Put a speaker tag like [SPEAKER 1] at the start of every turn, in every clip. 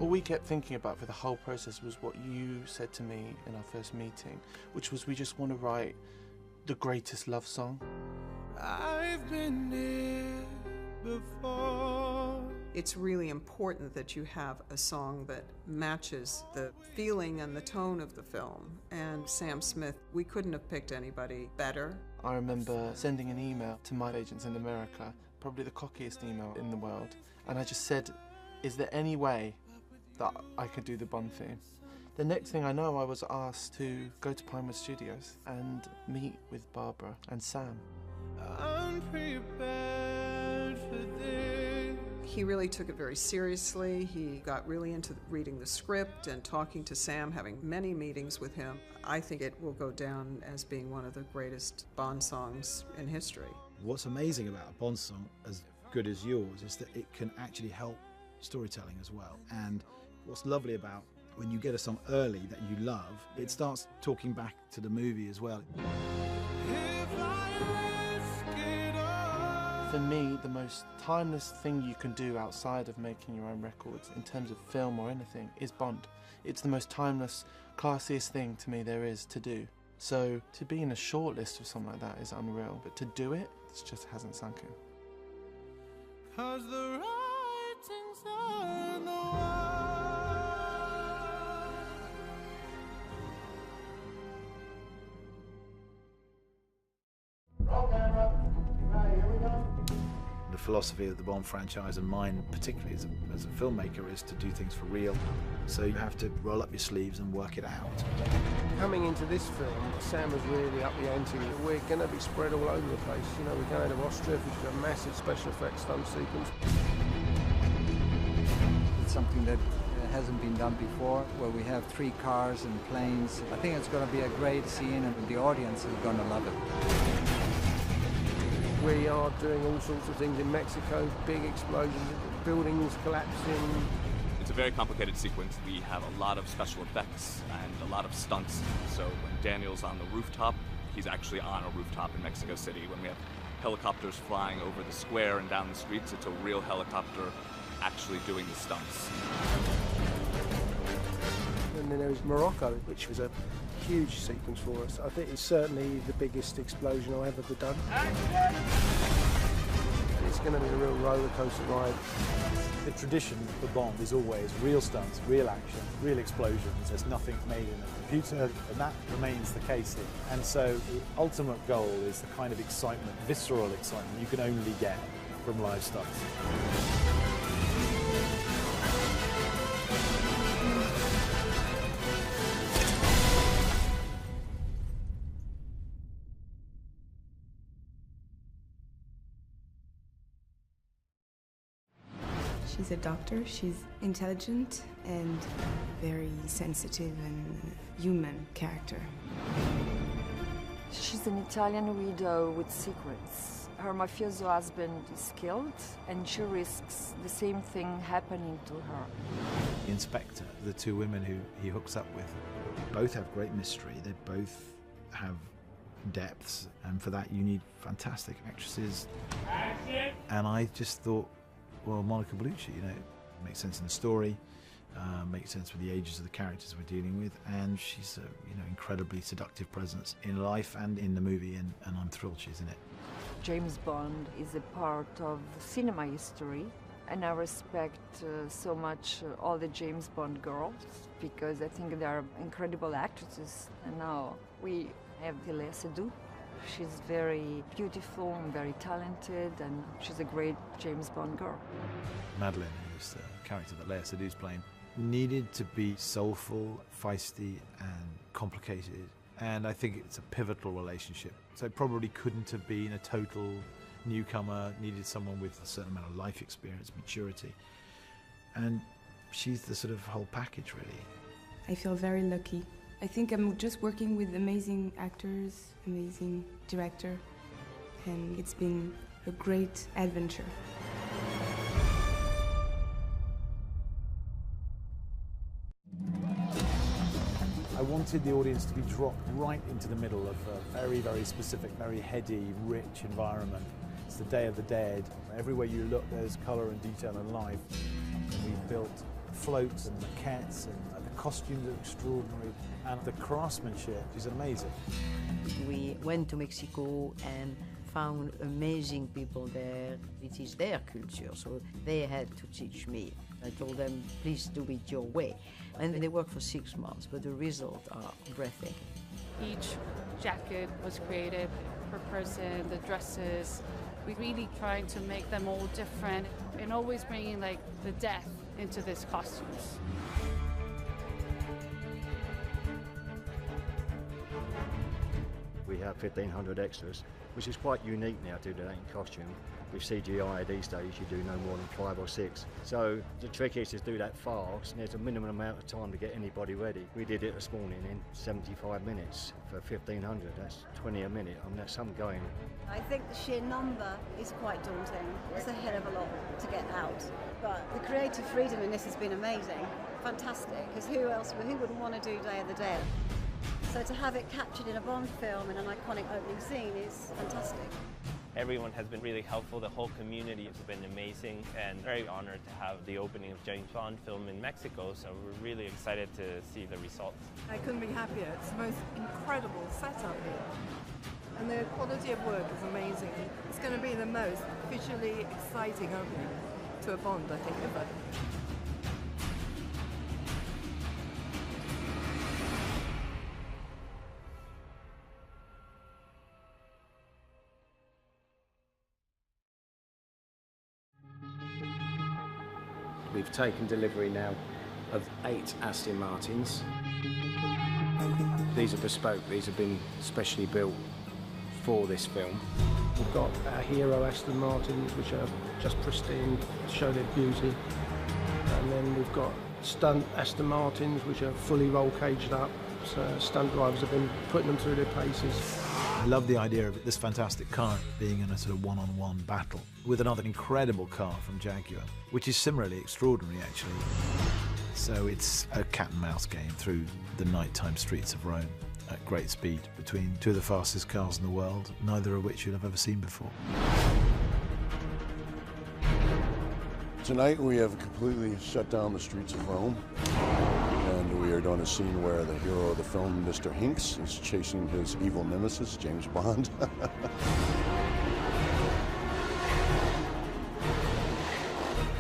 [SPEAKER 1] All we kept thinking about for the whole process was what you said to me in our first meeting, which was we just want to write the greatest love song.
[SPEAKER 2] I've been here before.
[SPEAKER 3] It's really important that you have a song that matches the feeling and the tone of the film. And Sam Smith, we couldn't have picked anybody better.
[SPEAKER 1] I remember sending an email to my agents in America, probably the cockiest email in the world, and I just said, is there any way that I could do the Bond theme? The next thing I know, I was asked to go to Pinewood Studios and meet with Barbara and Sam.
[SPEAKER 2] Unprepared for this.
[SPEAKER 3] He really took it very seriously. He got really into reading the script and talking to Sam, having many meetings with him. I think it will go down as being one of the greatest Bond songs in history.
[SPEAKER 4] What's amazing about a Bond song as good as yours is that it can actually help storytelling as well. And what's lovely about when you get a song early that you love, it starts talking back to the movie as well.
[SPEAKER 1] For me, the most timeless thing you can do outside of making your own records, in terms of film or anything, is Bond. It's the most timeless, classiest thing to me there is to do. So to be in a shortlist of something like that is unreal, but to do it, it just hasn't sunk in.
[SPEAKER 2] 'Cause the writing's on the wall.
[SPEAKER 4] The philosophy of the Bond franchise, and mine particularly as a filmmaker, is to do things for real. So you have to roll up your sleeves and work it out.
[SPEAKER 5] Coming into this film, Sam was really up the ante. We're going to be spread all over the place. You know, we're going to Austria, which is a massive special effects stunt sequence.
[SPEAKER 6] It's something that hasn't been done before, where we have 3 cars and planes. I think it's going to be a great scene, and the audience is going to love it.
[SPEAKER 5] We are doing all sorts of things in Mexico, big explosions, buildings collapsing.
[SPEAKER 7] It's a very complicated sequence. We have a lot of special effects and a lot of stunts. So when Daniel's on the rooftop, he's actually on a rooftop in Mexico City. When we have helicopters flying over the square and down the streets, it's a real helicopter actually doing the stunts.
[SPEAKER 5] And then there was Morocco, which was a huge sequence for us. I think it's certainly the biggest explosion I've ever done. And it's going to be a real roller coaster ride.
[SPEAKER 8] The tradition for Bond is always real stunts, real action, real explosions. There's nothing made in a computer, and that remains the case here. And so the ultimate goal is the kind of excitement, visceral excitement, you can only get from live stunts.
[SPEAKER 9] She's a doctor. She's intelligent and very sensitive and human character.
[SPEAKER 10] She's an Italian widow with secrets. Her mafioso husband is killed, and she risks the same thing happening to her.
[SPEAKER 4] The inspector, the 2 women who he hooks up with, both have great mystery. They both have depths, and for that you need fantastic actresses. And I just thought, well, Monica Bellucci, you know, makes sense in the story, makes sense with the ages of the characters we're dealing with, and she's a, you know, incredibly seductive presence in life and in the movie, and I'm thrilled she's in it.
[SPEAKER 10] James Bond is a part of cinema history, and I respect so much all the James Bond girls, because I think they are incredible actresses. And now we have Léa Seydoux. She's very beautiful and very talented, and she's a great James Bond girl.
[SPEAKER 4] Madeleine, who's the character that Léa Seydoux's playing, needed to be soulful, feisty, and complicated. And I think it's a pivotal relationship. So it probably couldn't have been a total newcomer, needed someone with a certain amount of life experience, maturity. And she's the sort of whole package, really.
[SPEAKER 9] I feel very lucky. I think I'm just working with amazing actors, amazing director, and it's been a great adventure.
[SPEAKER 8] I wanted the audience to be dropped right into the middle of a very, very specific, very heady, rich environment. It's the Day of the Dead. Everywhere you look, there's colour and detail and life. And we built floats and maquettes, and the costumes are extraordinary, and the craftsmanship is amazing.
[SPEAKER 11] We went to Mexico and found amazing people there. It is their culture, so they had to teach me. I told them, please do it your way. And they worked for 6 months, but the results are breathtaking.
[SPEAKER 12] Each jacket was created per person, the dresses. We really tried to make them all different and always bringing like the death into these costumes.
[SPEAKER 13] We have 1,500 extras, which is quite unique now to do that in costume. With CGI these days, you do no more than 5 or 6. So the trick is to do that fast, and there's a minimum amount of time to get anybody ready. We did it this morning in 75 minutes for 1,500. That's 20 a minute. I mean, that's some going.
[SPEAKER 14] I think the sheer number is quite daunting. It's a hell of a lot to get out. But the creative freedom in this has been amazing, fantastic, because who wouldn't want to do Day of the Dead? So to have it captured in a Bond film in an iconic opening scene is fantastic.
[SPEAKER 15] Everyone has been really helpful. The whole community has been amazing, and very honored to have the opening of James Bond film in Mexico, so we're really excited to see the results.
[SPEAKER 16] I couldn't be happier. It's the most incredible setup here. And the quality of work is amazing. It's going to be the most visually exciting opening to a Bond, I think, ever.
[SPEAKER 5] We've taken delivery now of 8 Aston Martins. These are bespoke, these have been specially built for this film. We've got our hero Aston Martins, which are just pristine, show their beauty. And then we've got stunt Aston Martins, which are fully roll caged up. So stunt drivers have been putting them through their paces.
[SPEAKER 4] I love the idea of this fantastic car being in a sort of one-on-one battle with another incredible car from Jaguar, which is similarly extraordinary, actually. So it's a cat and mouse game through the nighttime streets of Rome at great speed between 2 of the fastest cars in the world, neither of which you'd have ever seen before.
[SPEAKER 17] Tonight we have completely shut down the streets of Rome. And we are doing a scene where the hero of the film, Mr. Hinks, is chasing his evil nemesis, James Bond.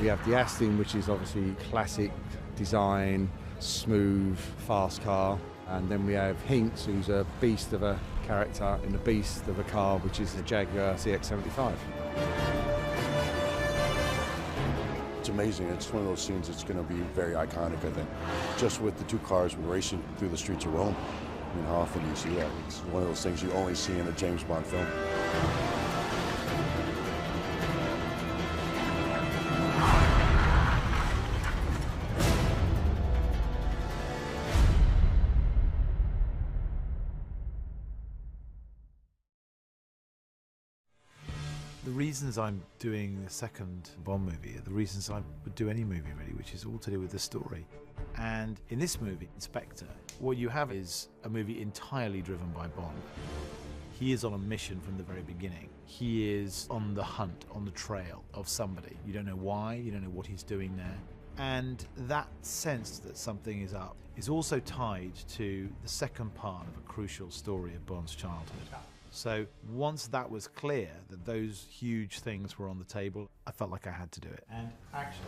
[SPEAKER 18] We have the Aston, which is obviously classic design, smooth, fast car. And then we have Hinks, who's a beast of a character in the beast of a car, which is the Jaguar CX-75.
[SPEAKER 17] It's amazing. It's one of those scenes that's going to be very iconic, I think. Just with the 2 cars racing through the streets of Rome. I mean, how often do you see that? It's one of those things you only see in a James Bond film.
[SPEAKER 4] The reasons I'm doing the second Bond movie are the reasons I would do any movie, really, which is all to do with the story. And in this movie, Spectre, what you have is a movie entirely driven by Bond. He is on a mission from the very beginning. He is on the hunt, on the trail of somebody. You don't know why, you don't know what he's doing there. And that sense that something is up is also tied to the second part of a crucial story of Bond's childhood. So once that was clear, that those huge things were on the table, I felt like I had to do it.
[SPEAKER 8] And action.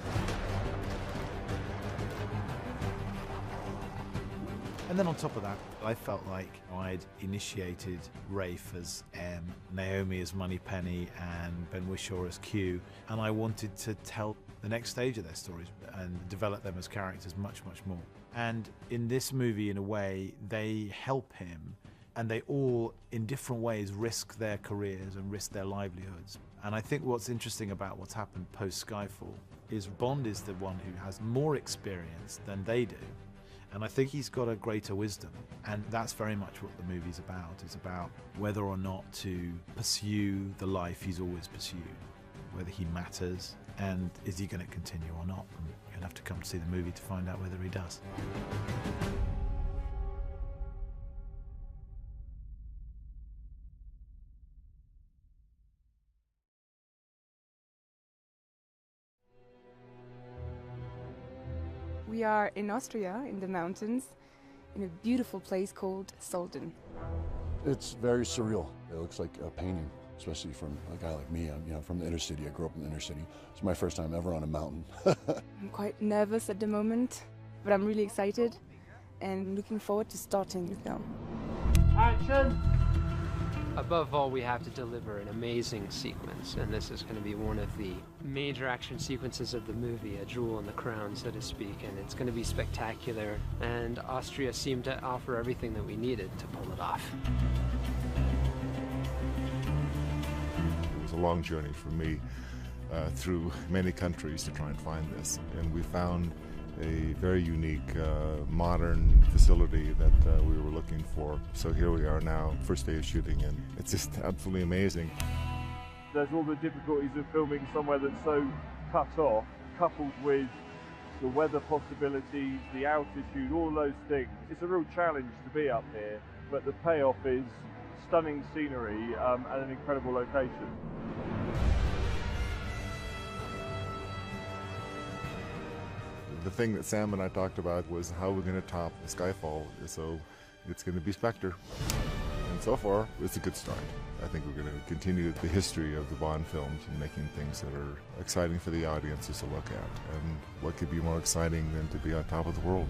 [SPEAKER 4] And then on top of that, I felt like I'd initiated Rafe as M, Naomi as Moneypenny, and Ben Whishaw as Q, and I wanted to tell the next stage of their stories and develop them as characters much, much more. And in this movie, in a way, they help him, and they all, in different ways, risk their careers and risk their livelihoods. And I think what's interesting about what's happened post-Skyfall is Bond is the one who has more experience than they do. And I think he's got a greater wisdom. And that's very much what the movie's about. It's about whether or not to pursue the life he's always pursued, whether he matters, and is he going to continue or not. And you'll have to come to see the movie to find out whether he does.
[SPEAKER 9] We are in Austria, in the mountains, in a beautiful place called Solden.
[SPEAKER 17] It's very surreal. It looks like a painting, especially from a guy like me. I'm from the inner city. I grew up in the inner city. It's my first time ever on a mountain.
[SPEAKER 9] I'm quite nervous at the moment, but I'm really excited and looking forward to starting the film.
[SPEAKER 19] Action! Above all, we have to deliver an amazing sequence, and this is going to be one of the major action sequences of the movie, a jewel in the crown, so to speak, and it's going to be spectacular, and Austria seemed to offer everything that we needed to pull it off.
[SPEAKER 20] It was a long journey for me through many countries to try and find this, and we found a very unique, modern facility that we were looking for. So here we are now, first day of shooting, and it's just absolutely amazing.
[SPEAKER 21] There's all the difficulties of filming somewhere that's so cut off, coupled with the weather possibilities, the altitude, all those things. It's a real challenge to be up here, but the payoff is stunning scenery and an incredible location.
[SPEAKER 20] The thing that Sam and I talked about was how we're going to top Skyfall, so it's going to be Spectre. And so far, it's a good start. I think we're going to continue the history of the Bond films and making things that are exciting for the audiences to look at. And what could be more exciting than to be on top of the world?